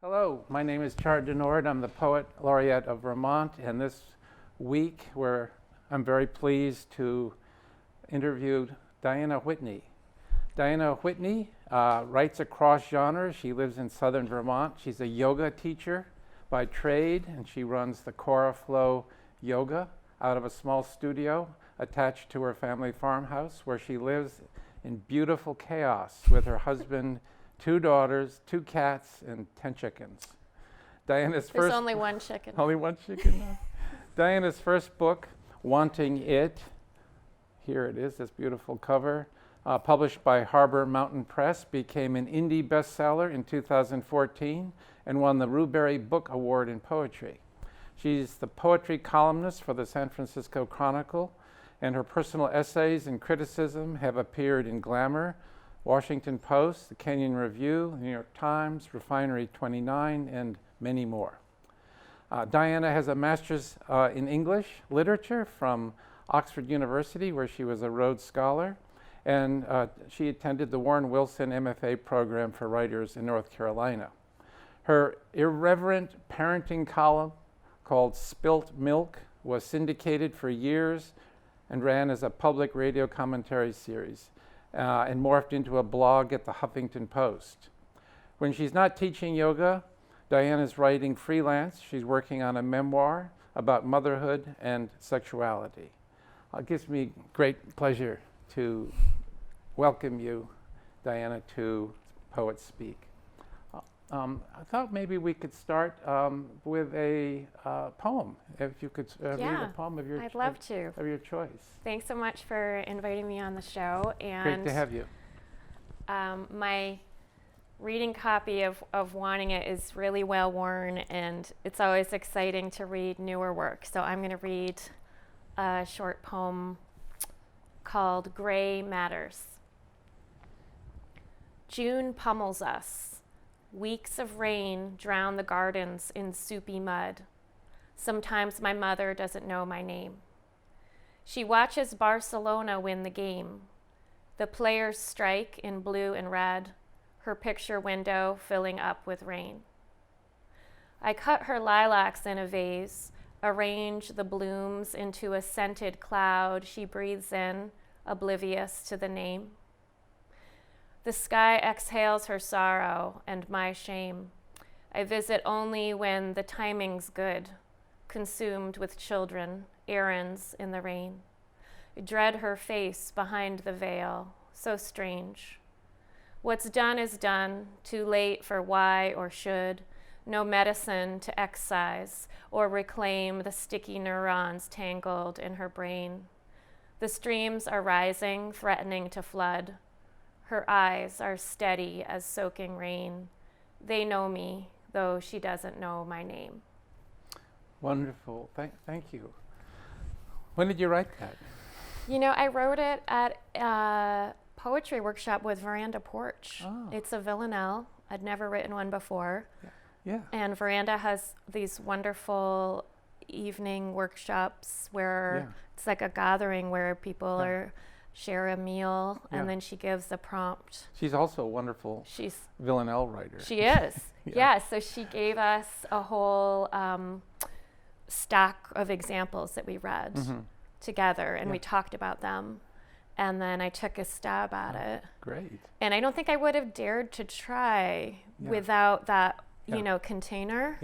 Hello, my name is Char Denord. I'm the Poet Laureate of Vermont, and this week I'm very pleased to interview Diana Whitney. Diana Whitney writes across genres. She lives in Southern Vermont. She's a yoga teacher by trade, and she runs the Cora Flow Yoga out of a small studio attached to her family farmhouse, where she lives in beautiful chaos with her husband, 2 daughters, 2 cats, and 10 chickens. There's only one chicken. Only one chicken now. Diana's first book, Wanting It, here it is, this beautiful cover, published by Harbor Mountain Press, became an indie bestseller in 2014 and won the Rubery Book Award in poetry. She's the poetry columnist for the San Francisco Chronicle, and her personal essays and criticism have appeared in Glamour, Washington Post, the Kenyon Review, the New York Times, Refinery 29, and many more. Diana has a master's in English literature from Oxford University, where she was a Rhodes Scholar, and she attended the Warren Wilson MFA program for writers in North Carolina. Her irreverent parenting column called Spilt Milk was syndicated for years and ran as a public radio commentary series. And morphed into a blog at the Huffington Post. When she's not teaching yoga, Diana's writing freelance. She's working on a memoir about motherhood and sexuality. It gives me great pleasure to welcome you, Diana, to Poet Speak. I thought maybe we could start with a poem. If you could read a poem of your I'd love to. Of your choice. Thanks so much for inviting me on the show. And great to have you. My reading copy of Wanting It is really well worn, and it's always exciting to read newer work. So I'm going to read a short poem called Gray Matters. June pummels us. Weeks of rain drown the gardens in soupy mud. Sometimes my mother doesn't know my name. She watches Barcelona win the game. The players strike in blue and red, her picture window filling up with rain. I cut her lilacs in a vase, arrange the blooms into a scented cloud she breathes in, oblivious to the name. The sky exhales her sorrow and my shame. I visit only when the timing's good, consumed with children, errands in the rain. I dread her face behind the veil, so strange. What's done is done, too late for why or should, no medicine to excise or reclaim the sticky neurons tangled in her brain. The streams are rising, threatening to flood. Her eyes are steady as soaking rain. They know me, though she doesn't know my name. Wonderful. Thank you. When did you write that? You know, I wrote it at a poetry workshop with Veranda Porch. Oh. It's a Villanelle. I'd never written one before. Yeah. And Veranda has these wonderful evening workshops where it's like a gathering where people share a meal, and then she gives a prompt. She's also a wonderful Villanelle writer. She is. So she gave us a whole stack of examples that we read together, and we talked about them. And then I took a stab at it. Great. And I don't think I would have dared to try without that, container.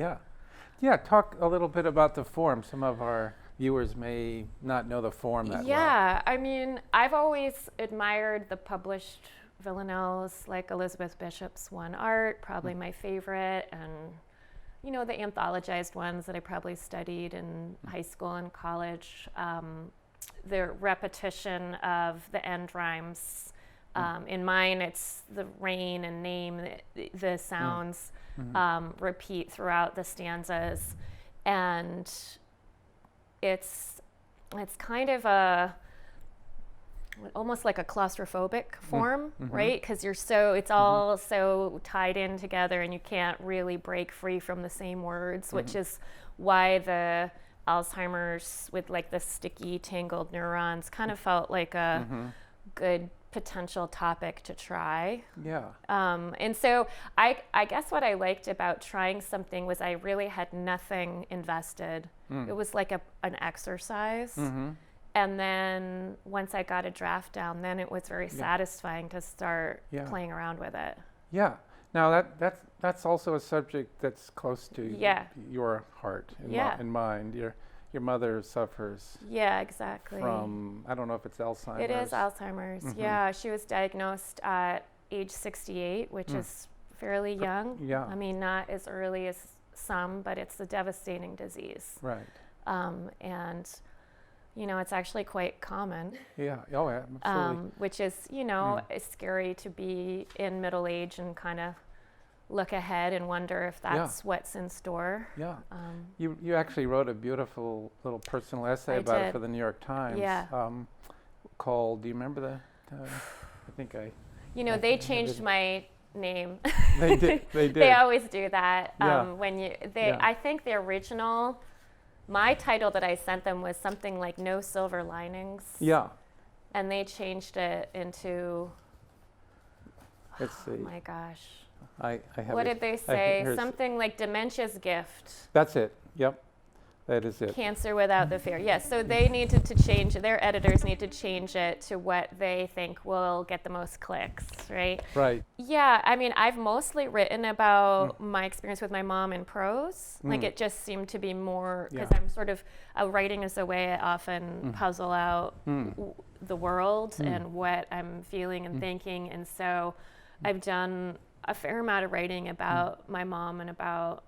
Yeah, talk a little bit about the form. Some of our viewers may not know the form that well. Yeah, I mean, I've always admired the published Villanelles, like Elizabeth Bishop's One Art, probably my favorite, and, the anthologized ones that I probably studied in high school and college. The repetition of the end rhymes. In mine, it's the rain and name, the sounds repeat throughout the stanzas. And it's kind of almost like a claustrophobic form, right? Because it's all so tied in together, and you can't really break free from the same words, which is why the Alzheimer's with like the sticky tangled neurons kind of felt like a good potential topic to try. Yeah. And so I guess what I liked about trying something was I really had nothing invested. It was like an exercise. Mm-hmm. And then once I got a draft down, then it was very satisfying to start playing around with it. Yeah. Now that's also a subject that's close to your heart and mind. Your mother suffers. Yeah, exactly. From, I don't know if it's Alzheimer's. It is Alzheimer's. Mm-hmm. Yeah, she was diagnosed at age 68, which is fairly young. Yeah. I mean, not as early as some, but it's a devastating disease. Right. And it's actually quite common. Yeah. Oh, yeah, absolutely. Which is, it's scary to be in middle age and kind of look ahead and wonder if that's what's in store. Yeah. You actually wrote a beautiful little personal essay about it for the New York Times. Yeah. Called, do you remember the? I think I. They changed my name. They did. They did. They always do that. Yeah. I think the original. My title that I sent them was something like No Silver Linings. Yeah. And they changed it into, let's see. Oh my gosh. I have what did they say? Something like Dementia's Gift. That's it. Yep. That is it. Cancer Without the Fear. Yes, so they needed to change it. Their editors need to change it to what they think will get the most clicks, right? Right. Yeah, I mean, I've mostly written about my experience with my mom in prose. Like, it just seemed to be more, because I'm sort of, writing is a way I often puzzle out the world and what I'm feeling and thinking. And so I've done a fair amount of writing about my mom and about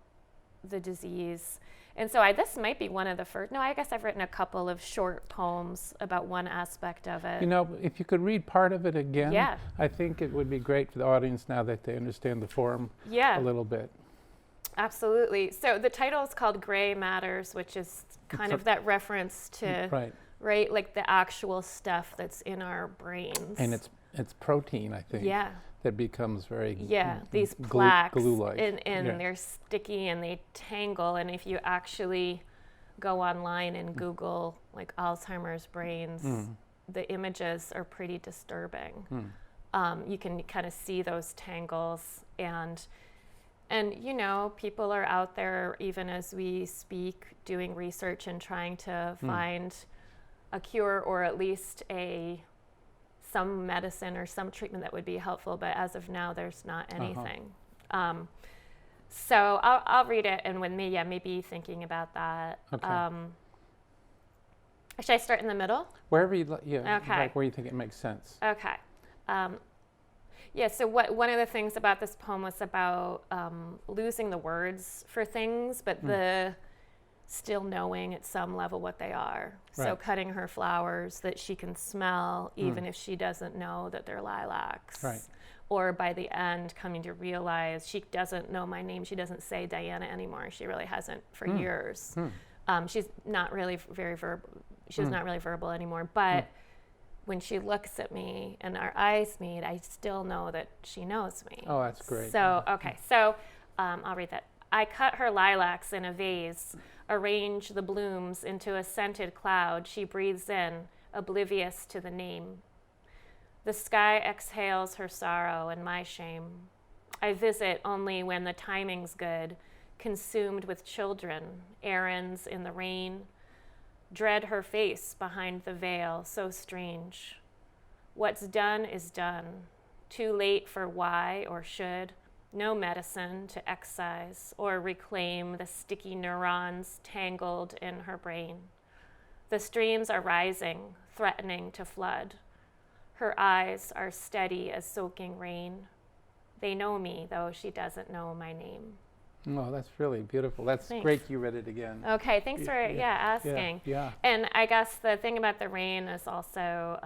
the disease. And so this might be one of the first, I guess I've written a couple of short poems about one aspect of it. If you could read part of it again, Yeah. I think it would be great for the audience now that they understand the form a little bit. Absolutely. So the title is called Gray Matters, which is kind of that reference to, right, like the actual stuff that's in our brains. And it's protein, I think. Yeah. That becomes very these plaques, glue-like. and they're sticky and they tangle. And if you actually go online and Google like Alzheimer's brains, the images are pretty disturbing. You can kind of see those tangles, and people are out there even as we speak doing research and trying to find a cure or at least some medicine or some treatment that would be helpful, but as of now, there's not anything. So I'll read it, and with me, maybe thinking about that. Okay. Should I start in the middle? Wherever you, Okay. like where you think it makes sense. Okay. So one of the things about this poem was about losing the words for things, but the still knowing at some level what they are. Right. So cutting her flowers that she can smell even if she doesn't know that they're lilacs. Right. Or by the end coming to realize she doesn't know my name. She doesn't say Diana anymore. She really hasn't for years. She's not really very verbal. She's not really verbal anymore. But when she looks at me and our eyes meet, I still know that she knows me. Oh, that's great. So, okay. So I'll read that. I cut her lilacs in a vase, arrange the blooms into a scented cloud she breathes in, oblivious to the name. The sky exhales her sorrow and my shame. I visit only when the timing's good, consumed with children, errands in the rain. Dread her face behind the veil, so strange. What's done is done. Too late for why or should. No medicine to excise or reclaim the sticky neurons tangled in her brain. The streams are rising, threatening to flood. Her eyes are steady as soaking rain. They know me, though she doesn't know my name. Oh, that's really beautiful. That's Thanks. great you read it again. Okay, thanks for asking. Yeah. And I guess the thing about the rain is also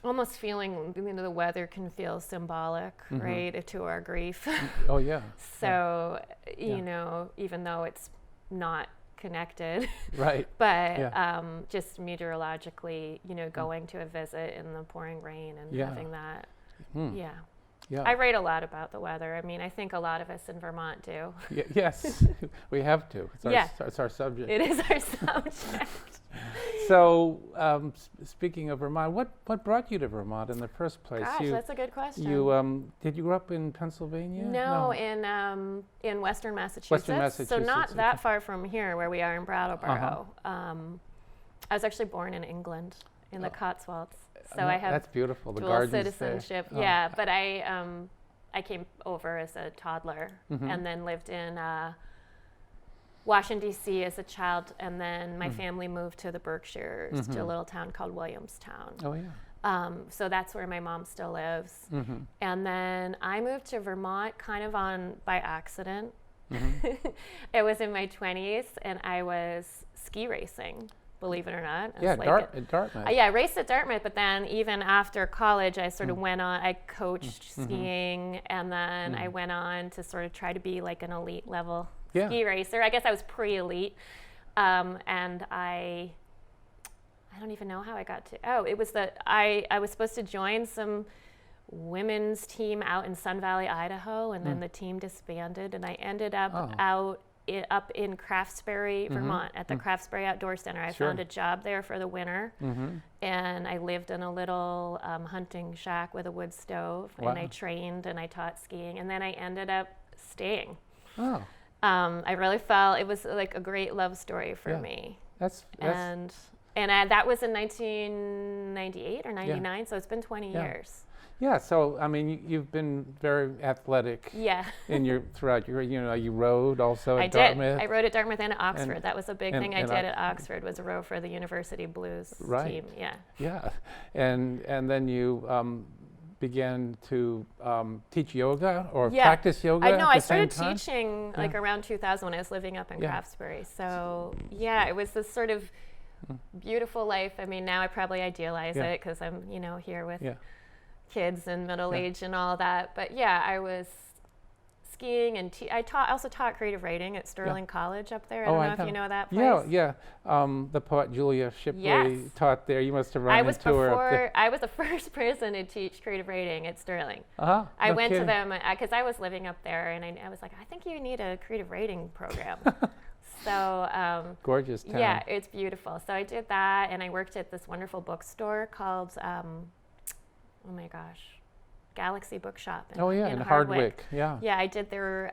almost feeling, the weather can feel symbolic, right, to our grief. Oh, yeah. So, even though it's not connected. Right. But just meteorologically, going to a visit in the pouring rain and having that. Yeah. I write a lot about the weather. I mean, I think a lot of us in Vermont do. Yes, we have to. It's our subject. It is our subject. So, speaking of Vermont, what brought you to Vermont in the first place? Gosh, that's a good question. Did you grow up in Pennsylvania? No, in Western Massachusetts. So not that far from here, where we are in Brattleboro. I was actually born in England, in the Cotswolds. So I have that's beautiful. The dual gardens citizenship. there. Yeah, but I came over as a toddler and then lived in Washington, D.C. as a child, and then my family moved to the Berkshires to a little town called Williamstown. Oh, yeah. So that's where my mom still lives. And then I moved to Vermont kind of by accident. It was in my 20s, and I was ski racing, believe it or not. Yeah, at Dartmouth. Yeah, I raced at Dartmouth, but then even after college, I sort of went on, I coached skiing, and then I went on to sort of try to be like an elite level ski racer. I guess I was pre-elite, and I don't even know how I got to, it was that I was supposed to join some women's team out in Sun Valley, Idaho, and then the team disbanded, and I ended up up in Craftsbury, Vermont, at the Craftsbury Outdoor Center. I found a job there for the winter, and I lived in a little hunting shack with a wood stove, and I trained and I taught skiing, and then I ended up staying. I really felt it was like a great love story for me. That's and that was in 1998 or 99, so it's been 20 years. Yeah, so I mean, you've been very athletic. Throughout your, you rode also at Dartmouth. I rode at Dartmouth and at Oxford. That was a big thing I did at Oxford, was row for the University Blues team. Yeah, and then you began to teach yoga or practice yoga. I started teaching like around 2000 when I was living up in Craftsbury. So it was this sort of beautiful life. I mean, now I probably idealize it because I'm here with kids and middle age and all that. But I was skiing and I also taught creative writing at Sterling College up there. I don't know if you know that place. The poet Julia Shipley taught there. You must have run into her up there. I was the first person to teach creative writing at Sterling. I went to them because I was living up there, and I was like, I think you need a creative writing program. So gorgeous town. Yeah, it's beautiful. So I did that, and I worked at this wonderful bookstore called oh my gosh, Galaxy Bookshop in Hardwick. Yeah, I did their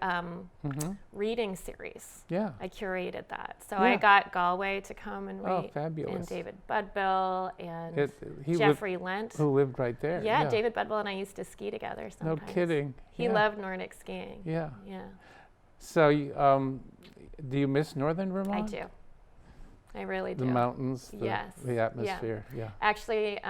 reading series. I curated that. So Yeah. I got Galway to come and read. Oh, fabulous. And David Budbill and Jeffrey Lent. Who lived right there. Yeah, David Budbill and I used to ski together sometimes. No kidding. He loved Nordic skiing. Yeah. Yeah. So do you miss Northern Vermont? I do. I really do. The mountains, Yes. the atmosphere. Yeah. Actually,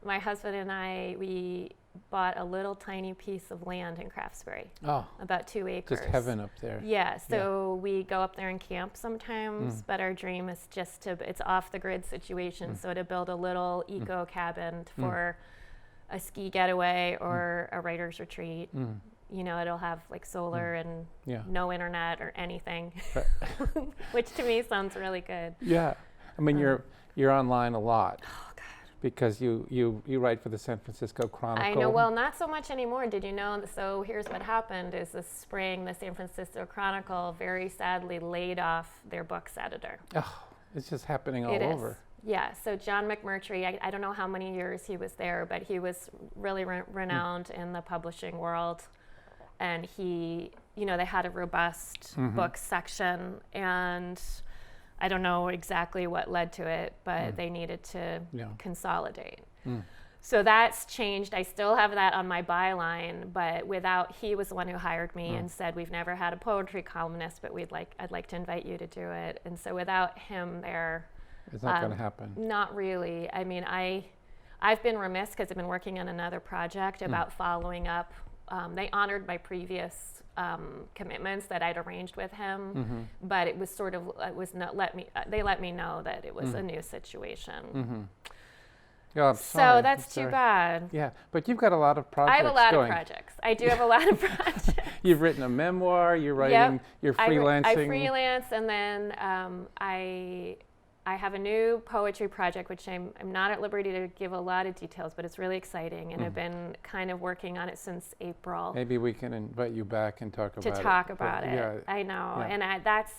my husband and I, we bought a little tiny piece of land in Craftsbury. Oh. About 2 acres. Just heaven up there. Yeah. So we go up there and camp sometimes, but our dream is just it's off the grid situation. So to build a little eco cabin for a ski getaway or a writer's retreat. It'll have like solar and no internet or anything, which to me sounds really good. Yeah, I mean you're online a lot. Oh God. Because you write for the San Francisco Chronicle. I know. Well, not so much anymore. Did you know? So here's what happened: is this spring, the San Francisco Chronicle very sadly laid off their books editor. Oh, it's just happening all over. Yeah, so John McMurtry, I don't know how many years he was there, but he was really renowned in the publishing world. And they had a robust book section, and I don't know exactly what led to it, but they needed to consolidate. So that's changed. I still have that on my byline, but he was the one who hired me and said, we've never had a poetry columnist, but I'd like to invite you to do it. And so without him there, it's not going to happen. Not really. I mean, I've been remiss because I've been working on another project about following up. They honored my previous commitments that I'd arranged with him, but it was sort of they let me know that it was a new situation. Oh, I'm so sorry. that's too bad. Yeah, but you've got a lot of projects. I have a lot of projects. I do have a lot of projects. You've written a memoir. You're writing. You're freelancing. I freelance, and then I have a new poetry project, which I'm not at liberty to give a lot of details, but it's really exciting, and I've been kind of working on it since April. Maybe we can invite you back and talk about it. To talk about it. Yeah. I know, and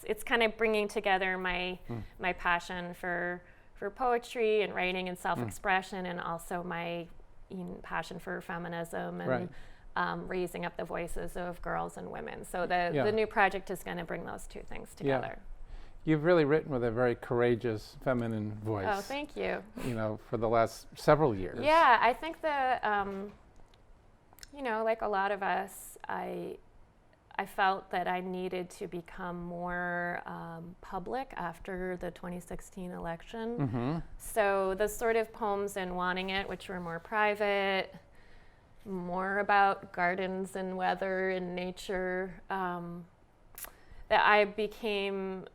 it's kind of bringing together my passion for for poetry and writing and self-expression, and also my passion for feminism and raising up the voices of girls and women. So the new project is going to bring those two things together. You've really written with a very courageous feminine voice. Oh, thank you. You know, for the last several years. Yeah, I think like a lot of us, I felt that I needed to become more public after the 2016 election. So the sort of poems in Wanting It, which were more private, more about gardens and weather and nature, that I became,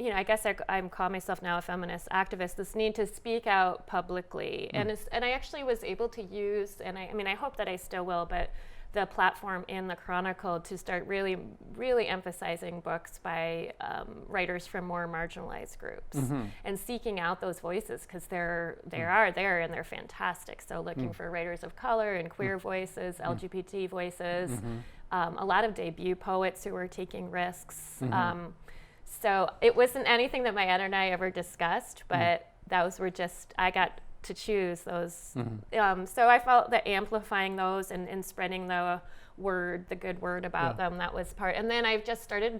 I guess I call myself now a feminist activist, this need to speak out publicly. And I actually was able to use, and I hope that I still will, but the platform in the Chronicle to start really, really emphasizing books by writers from more marginalized groups and seeking out those voices, because they are there and they're fantastic. So looking for writers of color and queer voices, LGBT voices, a lot of debut poets who are taking risks. So it wasn't anything that my editor and I ever discussed, but those were just, I got to choose those. So I felt that amplifying those and spreading the good word about them, that was part. And then I've just started,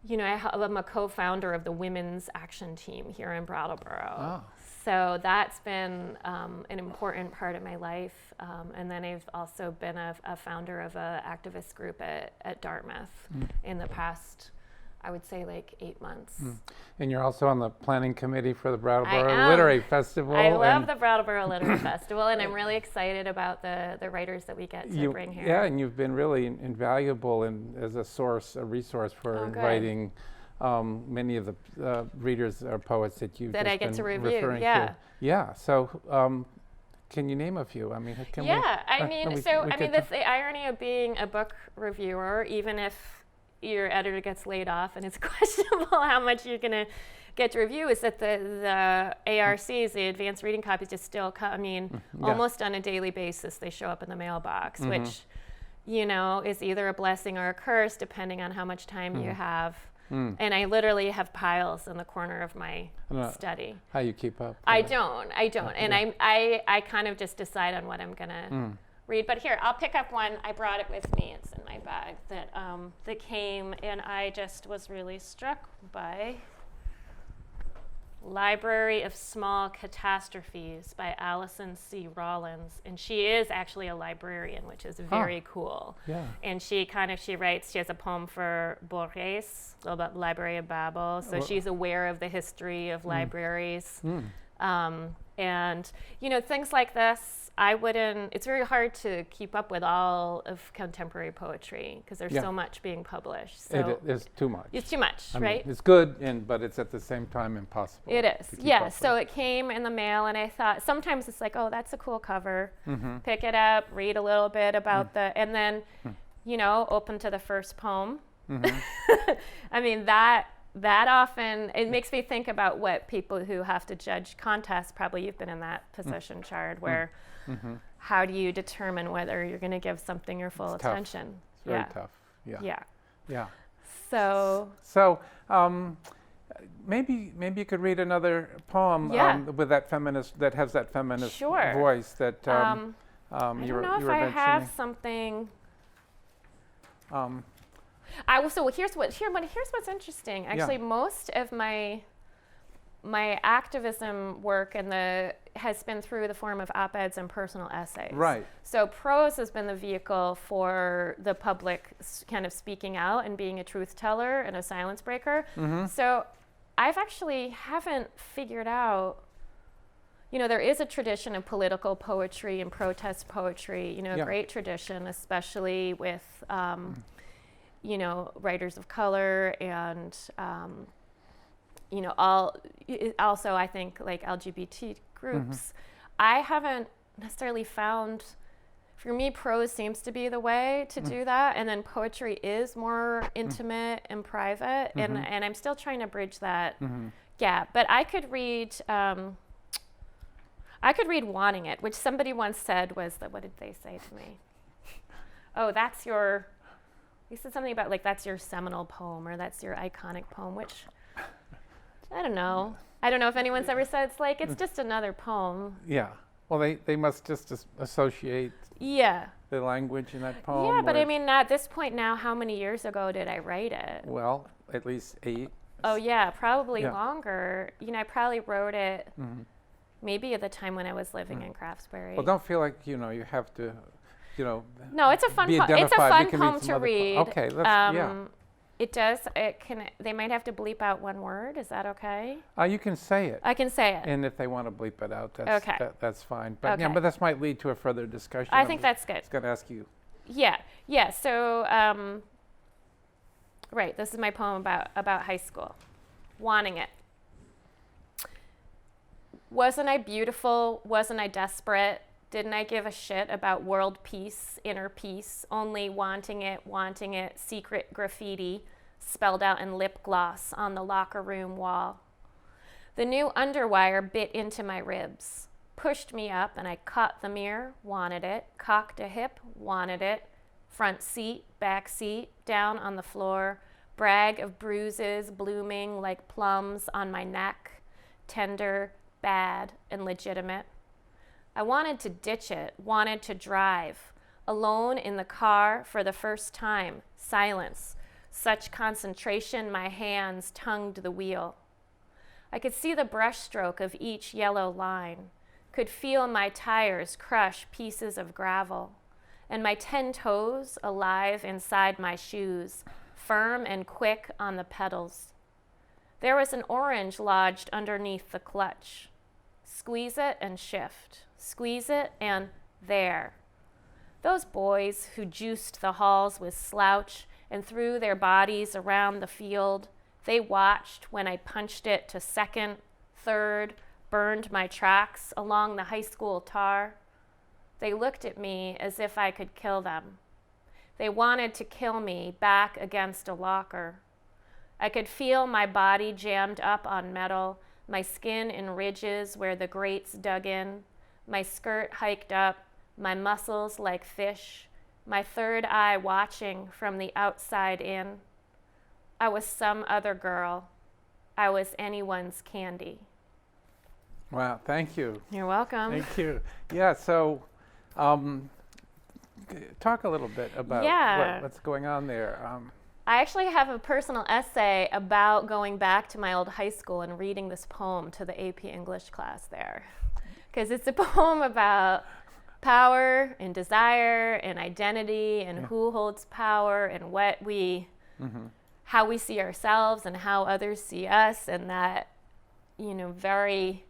I'm a co-founder of the Women's Action Team here in Brattleboro. So that's been an important part of my life. And then I've also been a founder of an activist group at Dartmouth in the past, I would say, like 8 months. And you're also on the planning committee for the Brattleboro Literary Festival. I love the Brattleboro Literary Festival, and I'm really excited about the writers that we get to bring here. Yeah, and you've been really invaluable as a resource for inviting many of the readers or poets that you've that just I get been to review. referring to. Yeah. So can you name a few? I mean, can we? The irony of being a book reviewer, even if your editor gets laid off and it's questionable how much you're going to get to review, is that the ARCs, the advanced reading copies, just still come, almost on a daily basis. They show up in the mailbox, which, is either a blessing or a curse, depending on how much time you have. And I literally have piles in the corner of my study. How you keep up? I don't. And I kind of just decide on what I'm going to read. But here, I'll pick up one. I brought it with me. It's in my bag that came, and I just was really struck by Library of Small Catastrophes by Allison C. Rollins. And she is actually a librarian, which is very cool. Yeah. And she writes, she has a poem for Borges, about Library of Babel. So she's aware of the history of libraries. And, things like this, it's very hard to keep up with all of contemporary poetry because there's so much being published. So it's too much. It's too much, right? It's good, but it's at the same time impossible. It is, yeah. So it came in the mail, and I thought, sometimes it's like, oh, that's a cool cover. Pick it up, read a little bit about and then, open to the first poem. That often, it makes me think about what people who have to judge contests, probably you've been in that position, Chard, where how do you determine whether you're going to give something your full attention? It's very tough. Yeah. So maybe you could read another poem with that feminist voice that I don't know if I have something. Here's what's interesting. Actually, most of my activism work has been through the form of op-eds and personal essays. Right. So prose has been the vehicle for the public kind of speaking out and being a truth teller and a silence breaker. So I've actually haven't figured out. There is a tradition of political poetry and protest poetry. Great tradition, especially with. Writers of color and, also I think like LGBT groups. I haven't necessarily found, for me, prose seems to be the way to do that. And then poetry is more intimate and private. And I'm still trying to bridge that gap. But I could read Wanting It, which somebody once said was what did they say to me? Oh, he said something about that's your seminal poem or that's your iconic poem, which I don't know. I don't know if anyone's ever said it's just another poem. Yeah. Well, they must just associate Yeah. the language in that poem. Yeah, but I mean, at this point now, how many years ago did I write it? Well, at least 8. Oh yeah, probably Yeah. longer. I probably wrote it maybe at the time when I was living in Craftsbury. Well, don't feel like you have to, No, it's a fun be poem. It's a identified. fun You can poem some to other read. Okay, yeah. It does. It can. They might have to bleep out one word. Is that okay? You can say it. I can say it. And if they want to bleep it out, that's fine. But Okay. but this might lead to a further discussion. I think that's good. I was going to ask you. Yeah. So, right. This is my poem about high school. Wanting it. Wasn't I beautiful? Wasn't I desperate? Didn't I give a shit about world peace, inner peace? Only wanting it, secret graffiti spelled out in lip gloss on the locker room wall. The new underwire bit into my ribs, pushed me up, and I caught the mirror, wanted it, cocked a hip, wanted it, front seat, back seat, down on the floor, brag of bruises blooming like plums on my neck, tender, bad, and legitimate. I wanted to ditch it, wanted to drive, alone in the car for the first time, silence, such concentration my hands tongued the wheel. I could see the brushstroke of each yellow line, could feel my tires crush pieces of gravel, and my 10 toes alive inside my shoes, firm and quick on the pedals. There was an orange lodged underneath the clutch. Squeeze it and shift. Squeeze it and there. Those boys who juiced the halls with slouch and threw their bodies around the field, they watched when I punched it to second, third, burned my tracks along the high school tar. They looked at me as if I could kill them. They wanted to kill me back against a locker. I could feel my body jammed up on metal, my skin in ridges where the grates dug in, my skirt hiked up, my muscles like fish, my third eye watching from the outside in. I was some other girl. I was anyone's candy. Wow, thank you. You're welcome. Thank you. Yeah, so talk a little bit about what's going on there. I actually have a personal essay about going back to my old high school and reading this poem to the AP English class there. Because it's a poem about power and desire and identity and who holds power and what we, how we see ourselves and how others see us, and that, very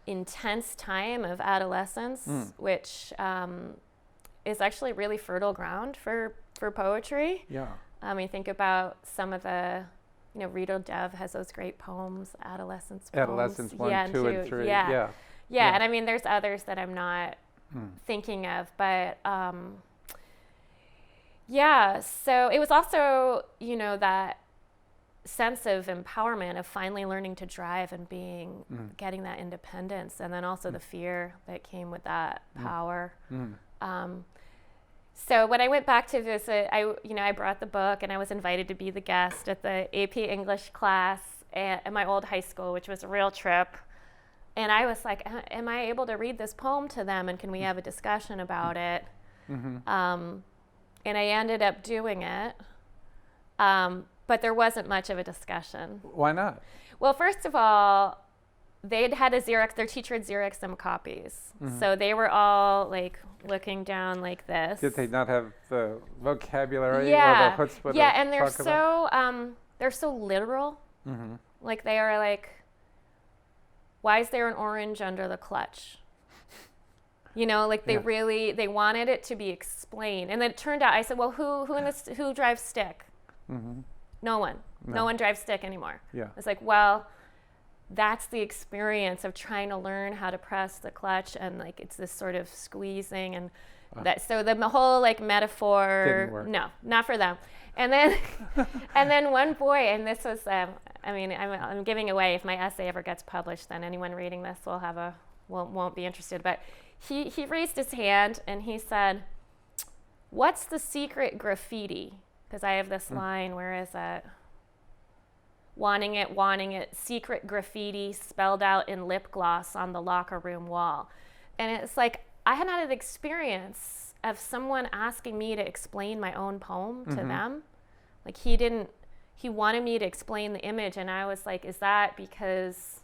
intense time of adolescence, which is actually really fertile ground for poetry. Yeah. You think about some of the, Rita Dev has those great poems, Adolescence poems. Adolescence 1, 2, and 3. Yeah, and I mean, there's others that I'm not thinking of, but so it was also, that sense of empowerment of finally learning to drive and getting that independence, and then also the fear that came with that power. So when I went back to visit, I brought the book, and I was invited to be the guest at the AP English class at my old high school, which was a real trip. And I was like, am I able to read this poem to them, and can we have a discussion about it? And I ended up doing it, but there wasn't much of a discussion. Why not? Well, first of all, they'd had their teacher had Xeroxed them copies. So they were all like looking down like this. Did they not have the vocabulary or the chutzpah? Yeah, and they're so literal. Like they are like, why is there an orange under the clutch? They wanted it to be explained. And then it turned out, I said, well, who drives stick? No one. No one drives stick anymore. Yeah. It's like, well, that's the experience of trying to learn how to press the clutch, and like it's this sort of squeezing, and so the whole like metaphor didn't work. No, not for them. And then one boy, and this was I'm giving away, if my essay ever gets published, then anyone reading this won't be interested, but he raised his hand and he said, "What's the secret graffiti?" Because I have this line, where is it? wanting it, secret graffiti spelled out in lip gloss on the locker room wall. And it's like, I had had an experience of someone asking me to explain my own poem to them. Like he wanted me to explain the image, and I was like, is that because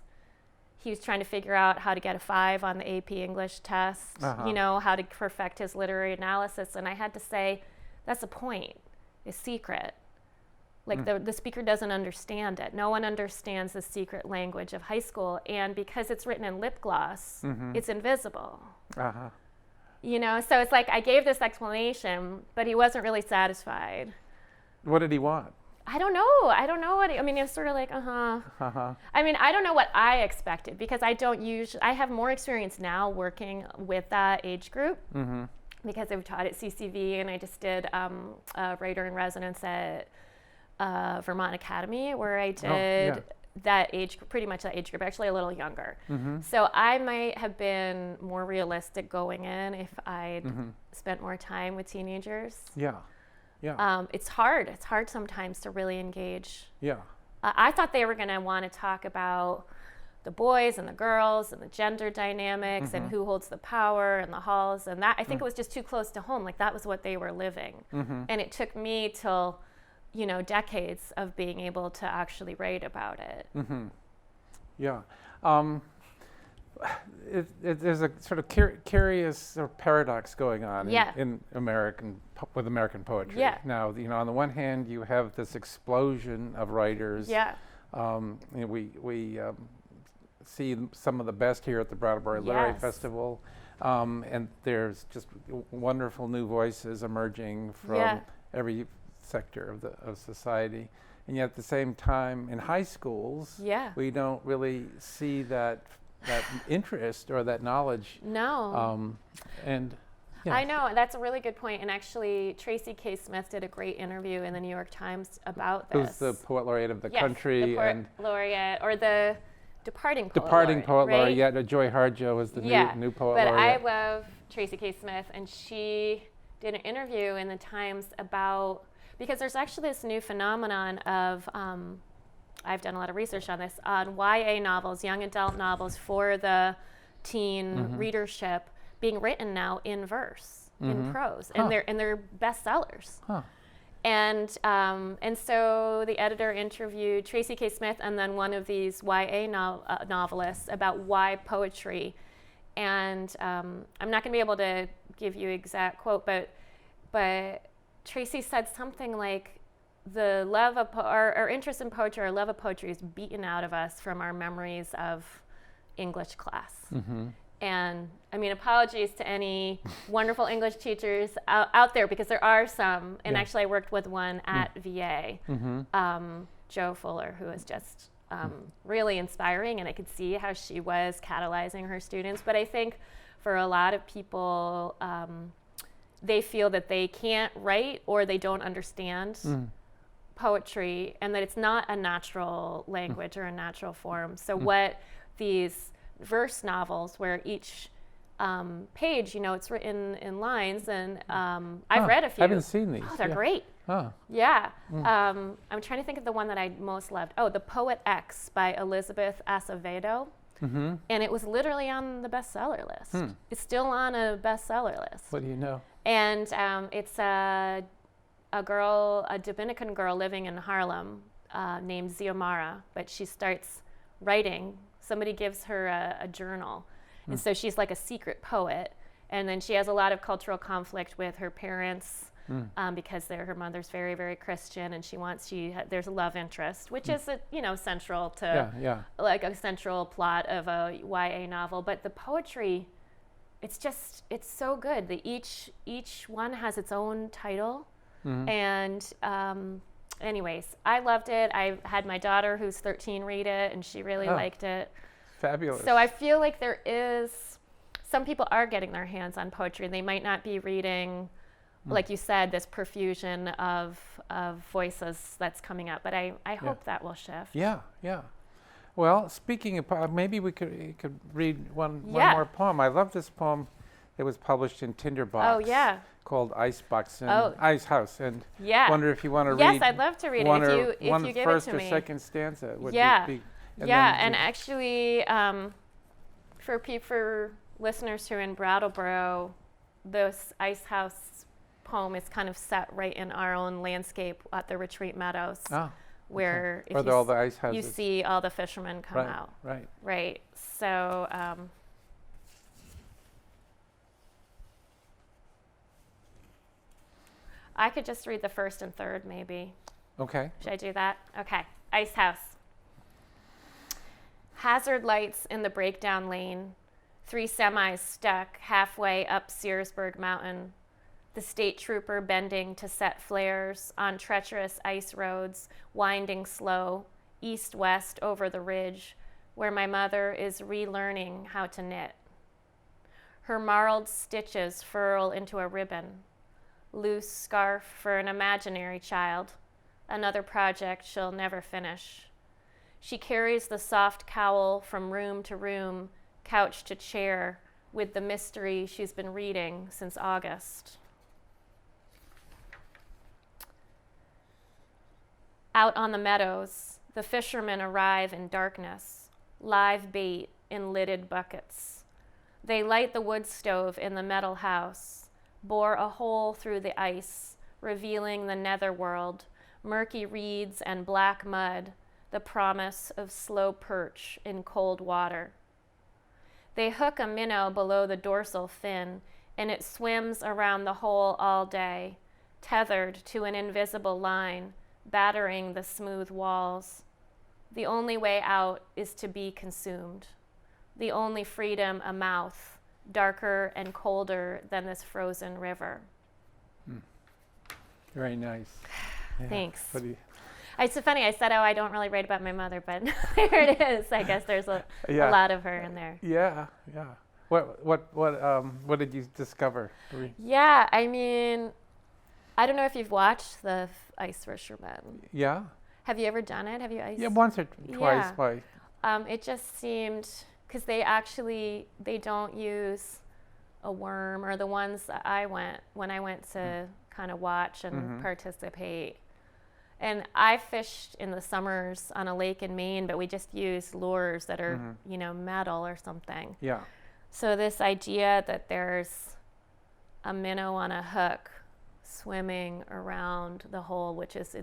he was trying to figure out how to get a 5 on the AP English test, you know, how to perfect his literary analysis? And I had to say, that's the point, it's secret. Like the speaker doesn't understand it. No one understands the secret language of high school. And because it's written in lip gloss, it's invisible. You know, so it's like I gave this explanation, but he wasn't really satisfied. What did he want? I don't know. I don't know what, I mean, it was sort of like, I mean, I don't know what I expected, because I have more experience now working with that age group because I've taught at CCV, and I just did a writer in residence at Vermont Academy, where I did that age, pretty much that age group, actually a little younger. So I might have been more realistic going in if I'd spent more time with teenagers. It's hard. It's hard sometimes to really engage. I thought they were going to want to talk about the boys and the girls and the gender dynamics and who holds the power and the halls and that. I think it was just too close to home. Like that was what they were living. And it took me till, you know, decades of being able to actually write about it. There's a sort of curious sort of paradox going on in American poetry. Now, you know, on the one hand, you have this explosion of writers. You know, we see some of the best here at the Brattleboro Literary Festival, and there's just wonderful new voices emerging from every sector of society. And yet, at the same time, in high schools, we don't really see that interest or that knowledge. I know, that's a really good point. And actually, Tracy K Smith did a great interview in the New York Times about this. Who's the poet laureate of the country? The poet laureate, or the departing poet laureate. Right? Joy Harjo is the new poet but laureate. I love Tracy K Smith, and she did an interview in the Times about, because there's actually this new phenomenon of, I've done a lot of research on this, on YA novels, young adult novels for the teen readership being written now in verse, in prose, and they're bestsellers. And so the editor interviewed Tracy K Smith and then one of these YA novelists about why poetry. And I'm not going to be able to give you exact quote, but Tracy said something like, the love of our interest in poetry, our love of poetry is beaten out of us from our memories of English class. And I mean, apologies to any wonderful English teachers out there, because there are some, and actually I worked with one at VA, Jo Fuller, who was just really inspiring, and I could see how she was catalyzing her students. But I think for a lot of people, they feel that they can't write or they don't understand poetry, and that it's not a natural language or a natural form. So what these verse novels, where each page, you know, it's written in lines, and I've read a few. I haven't seen these. Oh, they're great. I'm trying to think of the one that I most loved. Oh, The Poet X by Elizabeth Acevedo. And it was literally on the bestseller list. It's still on a bestseller list. What do you know? And it's a Dominican girl living in Harlem named Xiomara, but she starts writing. Somebody gives her a journal, and so she's like a secret poet. And then she has a lot of cultural conflict with her parents because her mother's very, very Christian, and there's a love interest, which is central to like a central plot of a YA novel. But the poetry, it's so good. Each one has its own title. And anyways, I loved it. I had my daughter who's 13 read it, and she really liked it. Fabulous. So I feel like some people are getting their hands on poetry. They might not be reading, like you said, this profusion of voices that's coming up, but I hope that will shift. Well, speaking of, maybe we could read one more poem. I love this poem It was published in Tinderbox. Oh, yeah. Called Icebox and Oh. Ice House. And Yeah. wonder if you want to Yes, read. I'd love to read it one if or- you one give it first to or me. second stanza would Yeah. be. Yeah, then and actually, for listeners who are in Brattleboro, this Ice House poem is kind of set right in our own landscape at the Retreat Meadows, where Where all the ice you houses. see all the fishermen come Right, out. right. Right. So, I could just read the first and third, maybe. Okay. Should I do that? Okay. Ice House. Hazard lights in the breakdown lane. 3 semis stuck halfway up Searsburg Mountain. The state trooper bending to set flares on treacherous ice roads, winding slow, east-west over the ridge, where my mother is relearning how to knit. Her marled stitches furl into a ribbon. Loose scarf for an imaginary child, another project she'll never finish. She carries the soft cowl from room to room, couch to chair, with the mystery she's been reading since August. Out on the meadows, the fishermen arrive in darkness, live bait in lidded buckets. They light the wood stove in the metal house, bore a hole through the ice, revealing the netherworld, murky reeds and black mud, the promise of slow perch in cold water. They hook a minnow below the dorsal fin, and it swims around the hole all day, tethered to an invisible line, battering the smooth walls. The only way out is to be consumed. The only freedom a mouth, darker and colder than this frozen river. Very nice. Yeah. Thanks. What do you- It's so funny, I said, I don't really write about my mother, but there it is. I guess there's a lot of her in there. Yeah, yeah. What did you discover? Yeah, I mean, I don't know if you've watched the Ice Fisherman. Yeah. Have you ever done it? Have you ice? Yeah, once or twice. Yeah. Why? It just seemed, because they don't use a worm, or the ones that when I went to kind of watch and participate. And I fished in the summers on a lake in Maine, but we just used lures that are, metal or something. Yeah. So this idea that there's a minnow on a hook swimming around the hole, which is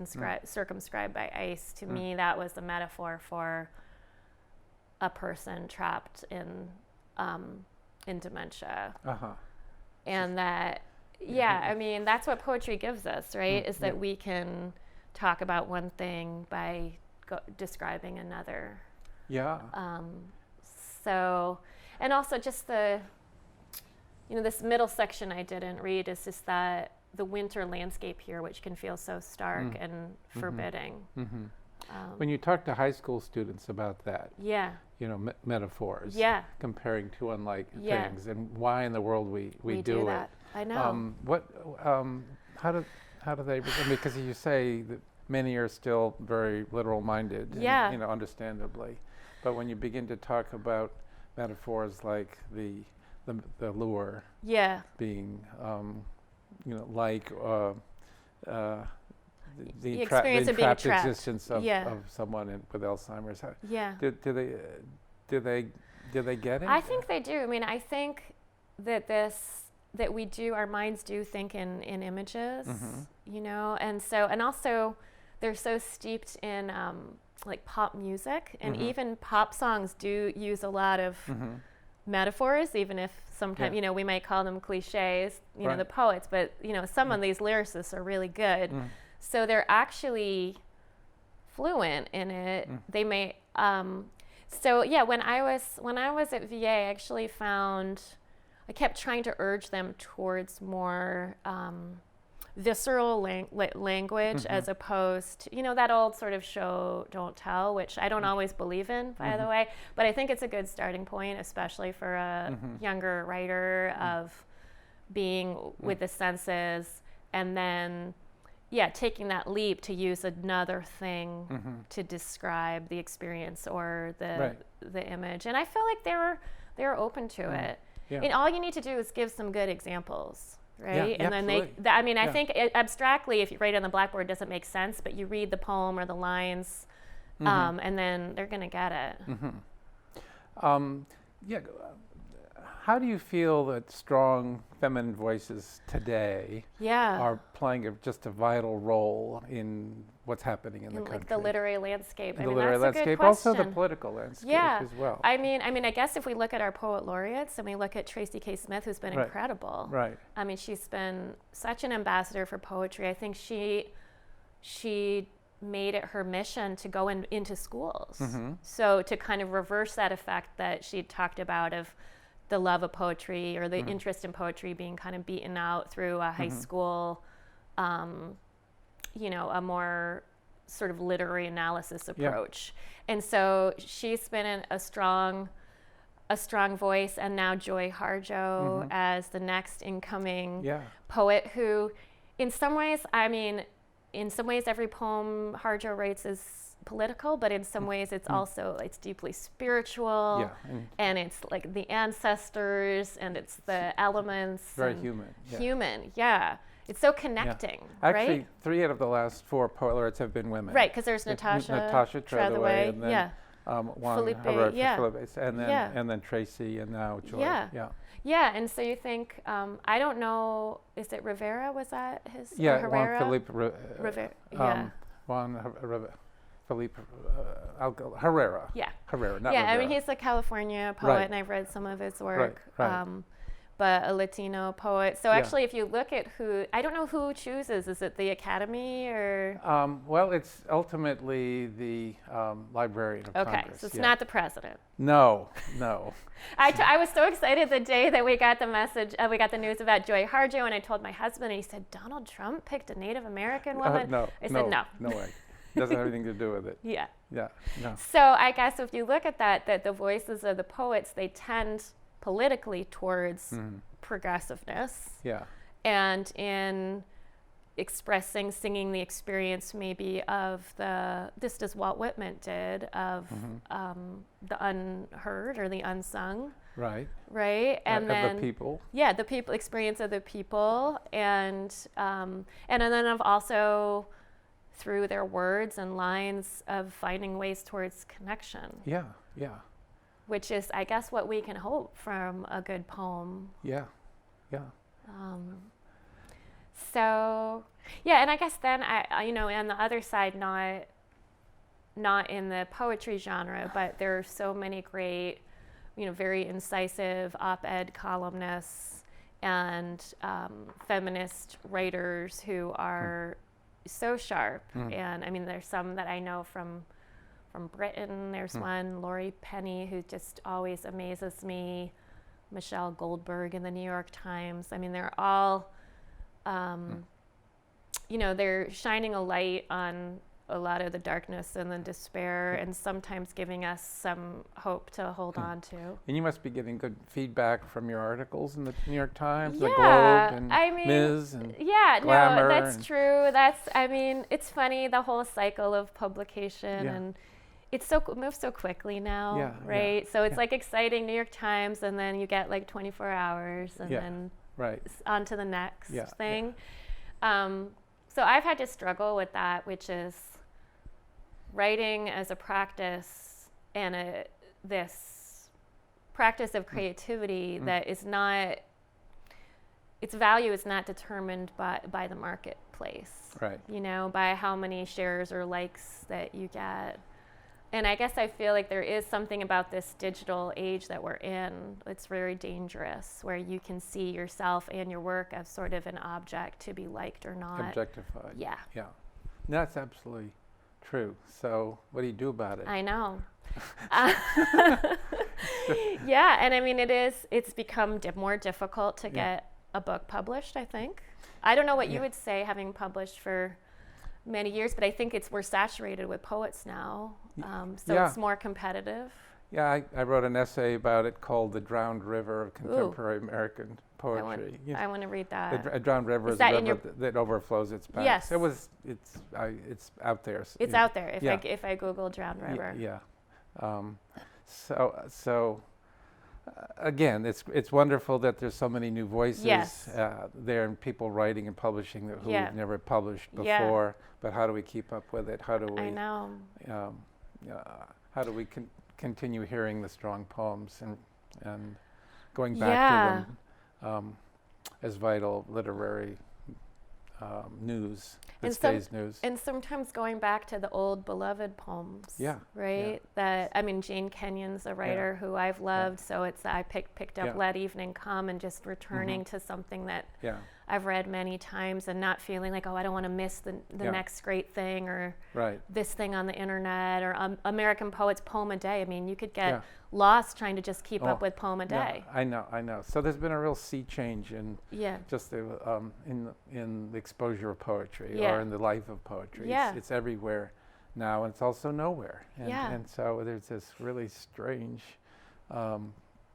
circumscribed by ice, to me, that was a metaphor for a person trapped in dementia. And that, I mean, that's what poetry gives us, right? Is that we can talk about one thing by describing another. Yeah. So, and also just the, this middle section I didn't read is just that the winter landscape here, which can feel so stark and forbidding. When you talk to high school students about that, Yeah. Metaphors, Yeah. comparing two unlike Yeah. things, and why in the world we do that. it. I know. How do they? Because you say that many are still very literal-minded. Yeah. And, understandably, but when you begin to talk about metaphors like the lure Yeah. being, like the experience of being trapped trapped. existence of someone with Alzheimer's. Yeah. Do they get it? I think they do. I mean, I think that our minds do think in images, and also they're so steeped in like pop music, and even pop songs do use a lot of metaphors, even if sometimes, we might call them cliches, the poets, but, some of these lyricists are really good. So they're actually fluent in it. They may, when I was at VA, I actually I kept trying to urge them towards more visceral language, as opposed to, that old sort of show, don't tell, which I don't always believe in, by the way, but I think it's a good starting point, especially for a younger writer, of being with the senses, and then, taking that leap to use another thing to describe the experience or the image. And I feel like they were open to it. Yeah. And all you need to do is give some good examples, right? Yeah, And then absolutely. I mean, I Yeah. think abstractly, if you write it on the blackboard, it doesn't make sense, but you read the poem or the lines, and then they're going to get it. Yeah. How do you feel that strong feminine voices today Yeah. are playing just a vital role in what's happening in the country? Like the literary landscape. The I mean, literary that's a good landscape, question. also the political landscape Yeah. as well. I mean, I guess if we look at our poet laureates and we look at Tracy K Smith, who's been Right. incredible. Right. I mean, she's been such an ambassador for poetry. I think she made it her mission to go into schools. So to kind of reverse that effect that she talked about of the love of poetry or the interest in poetry being kind of beaten out through a high school, you know, a more sort of literary analysis approach. And so she's been a strong voice, and now Joy Harjo as the next incoming poet who, in some ways, I mean, in some ways every poem Harjo writes is political, but in some ways it's also, it's deeply spiritual, and it's like the ancestors, and it's the elements. Very human. Human, yeah. It's so connecting, Actually, right? 3 out of the last 4 poet laureates have been women. Right, because there's Natasha Trethewey, and then Juan Felipe, Felipe, and then Tracy, and now Joy. Yeah, and so you think, I don't know, is it Rivera? Was that his? Yeah, or Juan Herrera? Felipe. Yeah. Felipe Herrera. Yeah. Herrera, not Yeah, Rivera. I mean, he's a California poet, and I've read some of his work. Right. But a Latino poet. So actually, if you look at who, I don't know who chooses. Is it the Academy or? Well, it's ultimately the Librarian of Congress. Okay, so it's not the president. No. I was so excited the day that we got the message, we got the news about Joy Harjo, and I told my husband, and he said, Donald Trump picked a Native American woman? No. I said, no. No way. Doesn't have anything to do with it. Yeah. No. So I guess if you look at that the voices of the poets, they tend politically towards progressiveness. Yeah. And in singing the experience maybe of just as Walt Whitman did, of the unheard or the unsung. Right. And then of the people. Yeah, the people experience of the people, and then of also through their words and lines of finding ways towards connection. Yeah. Which is, I guess, what we can hope from a good poem. Yeah. So, yeah, and I guess then I on the other side, not in the poetry genre, but there are so many great, very incisive op-ed columnists and feminist writers who are so sharp. And I mean, there's some that I know from Britain. There's one, Laurie Penny, who just always amazes me. Michelle Goldberg in the New York Times. I mean, they're all, they're shining a light on a lot of the darkness and the despair, and sometimes giving us some hope to hold on to. And you must be getting good feedback from your articles in the New York Times, Yeah, the Globe, and I mean, Ms. and yeah, Glamour. No, that's true. It's funny, the whole cycle of publication, and it moves so quickly now, right? So it's like exciting, New York Times, and then you get like 24 hours, and then on to the next thing. So I've had to struggle with that, which is writing as a practice, and this practice of creativity that is not, its value is not determined by the marketplace, by how many shares or likes that you get. And I guess I feel like there is something about this digital age that we're in. It's very dangerous, where you can see yourself and your work as sort of an object to be liked or not. Objectified. Yeah. That's absolutely true. So what do you do about it? I know. Yeah, and I mean, it's become more difficult to get a book published, I think. I don't know what you would say, having published for many years, but I think we're saturated with poets now, so it's more competitive. Yeah, I wrote an essay about it called "The Drowned River of Contemporary American Poetry." I want to read that. A drowned river is a river that overflows its banks. Yes. It's out there. It's out there. If I Google drowned river. So again, it's wonderful that there's so many new voices Yes. there, and people writing and publishing who Yeah. have never published Yeah. before. But how do we keep up with it? How do we? I know. Um, how do we continue hearing the strong poems and going back to them as vital literary news that stays news? And sometimes going back to the old beloved poems. Yeah. Right? That, I mean, Jane Kenyon's a writer who I've loved, so it's I picked up Let Evening Come and just returning to something that I've read many times and not feeling like, oh, I don't want to miss the next great thing or this thing on the internet or American Poets Poem a Day. I mean, you could get lost trying to just keep up with Poem a Day. I know. So there's been a real sea change in just the in the exposure of poetry or in the life of poetry. It's everywhere now, and it's also nowhere. And so there's this really strange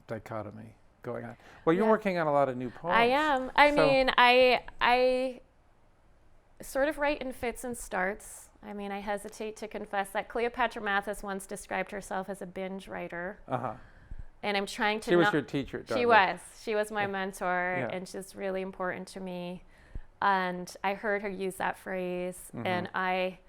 dichotomy going on. Well, you're working on a lot of new poems. I am. I mean, I sort of write in fits and starts. I mean, I hesitate to confess that Cleopatra Mathis once described herself as a binge writer. And I'm trying to. She was your teacher. She was my mentor, and she's really important to me. And I heard her use that phrase, and I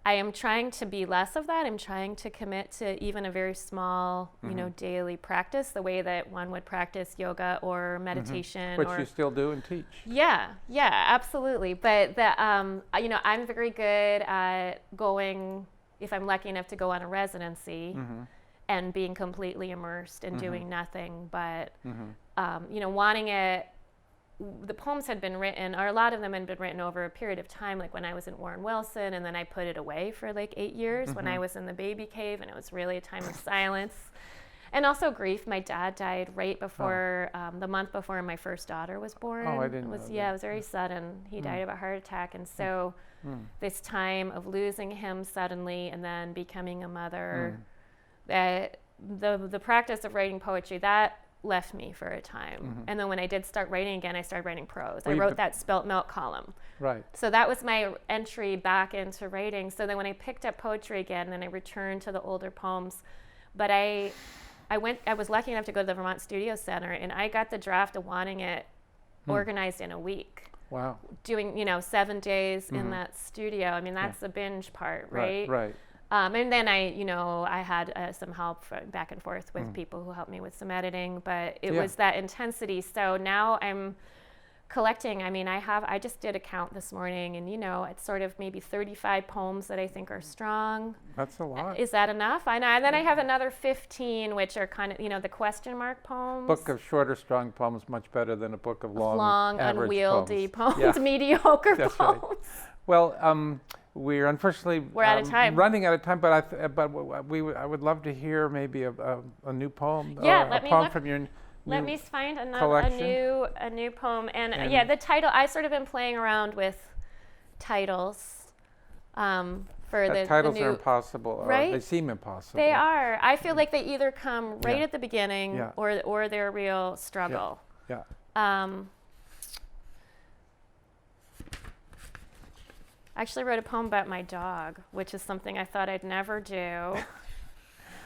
am trying to be less of that. I'm trying to commit to even a very small, daily practice, the way that one would practice yoga or meditation. Which you still do and teach. Yeah, absolutely. But I'm very good at going, if I'm lucky enough to go on a residency, and being completely immersed and doing nothing but, wanting it. The poems had been written, or a lot of them had been written over a period of time, like when I was in Warren Wilson, and then I put it away for like 8 years when I was in the baby cave, and it was really a time of silence. And also grief. My dad died right before, the month before my first daughter was born. Oh, I didn't know that. Yeah, it was very sudden. He died of a heart attack, and so this time of losing him suddenly and then becoming a mother, that the practice of writing poetry, that left me for a time. And then when I did start writing again, I started writing prose. I wrote that Spilt Milk column. Right. So that was my entry back into writing. So then when I picked up poetry again, then I returned to the older poems. But I was lucky enough to go to the Vermont Studio Center, and I got the draft of wanting it organized in a week. Wow. Doing, 7 days in that studio. I mean, that's the binge part, right? Right. And then I had some help back and forth with people who helped me with some editing, but it was that intensity. So now I'm collecting. I mean, I just did a count this morning, and it's sort of maybe 35 poems that I think are strong. That's a lot. Is that enough? I know. And then I have another 15, which are kind of, the question mark poems. Book of shorter, strong poems much better than a book of long unwieldy poems, mediocre That's poems. Right. Well, we're unfortunately out of time. Running out of time, but I would love to hear maybe a new poem. Let me poem look. from your Let me find a new poem, and the title. I've sort of been playing around with titles for the titles new, are impossible, right? Or they seem impossible. They are. I feel like they either come right at the beginning, or they're a real struggle. Yeah. I actually wrote a poem about my dog, which is something I thought I'd never do,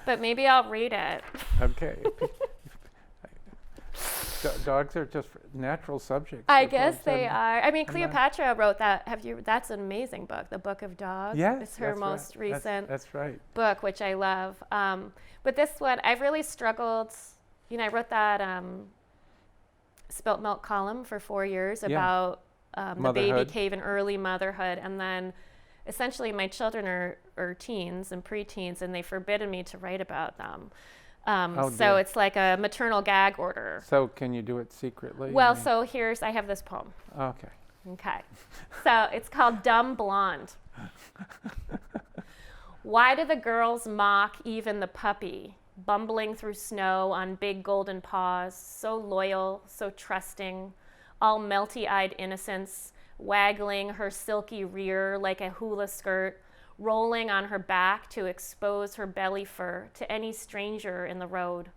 but maybe I'll read it. Okay. Dogs are just natural subjects. I guess they are. I mean, Cleopatra wrote that. That's an amazing book, The Book of Dogs. Yes, it's her most recent that's right. book, which I love. But this one, I've really struggled. I wrote that Spilt Milk column for 4 years about the baby cave and early motherhood, and then essentially my children are teens and preteens, and they forbidden me to write about them. So it's like a maternal gag order. So can you do it secretly? Well, so I have this poem. Okay. So it's called Dumb Blonde. Why do the girls mock even the puppy, bumbling through snow on big golden paws, so loyal, so trusting, all melty-eyed innocence, waggling her silky rear like a hula skirt, rolling on her back to expose her belly fur to any stranger in the road.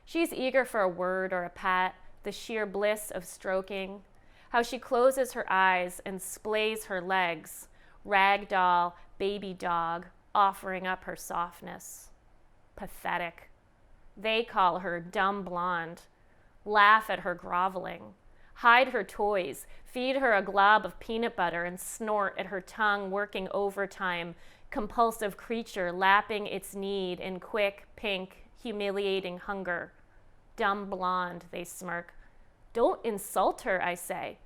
She's eager for a word or a pat, the sheer bliss of stroking, how she closes her eyes and splays her legs, rag doll, baby dog, offering up her softness. Pathetic. They call her dumb blonde, laugh at her groveling, hide her toys, feed her a glob of peanut butter, and snort at her tongue working overtime, compulsive creature lapping its need in quick, pink, humiliating hunger. Dumb blonde, they smirk. Don't insult her, I say.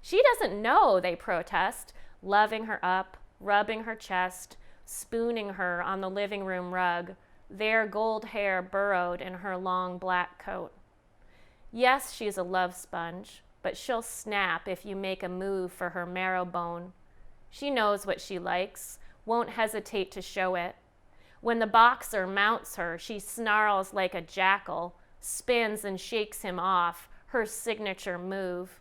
She doesn't know, they protest, loving her up, rubbing her chest, spooning her on the living room rug, their gold hair burrowed in her long black coat. Yes, she's a love sponge, but she'll snap if you make a move for her marrow bone. She knows what she likes, won't hesitate to show it. When the boxer mounts her, she snarls like a jackal, spins and shakes him off, her signature move.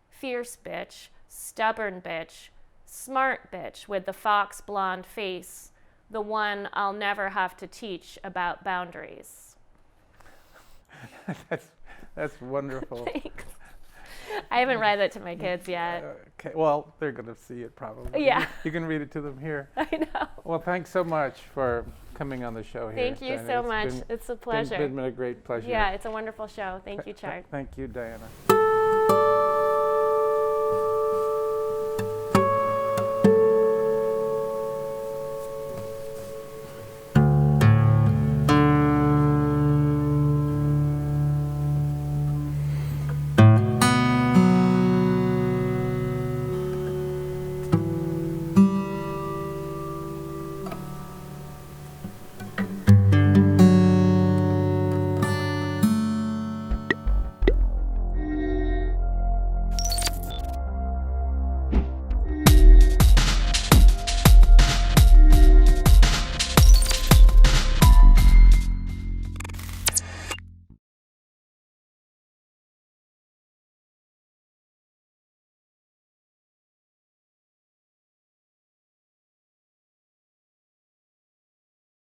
Fierce bitch, stubborn bitch, smart bitch with the fox blonde face, the one I'll never have to teach about boundaries. That's wonderful. Thanks. I haven't read that to my kids yet. Okay, well, they're going to see it probably. Yeah. You can read it to them here. I know. Well, thanks so much for coming on the show here. Thank you Diana. so much. It's a pleasure. It's been a great pleasure. Yeah, it's a wonderful show. Thank you, Chart. Thank you, Diana.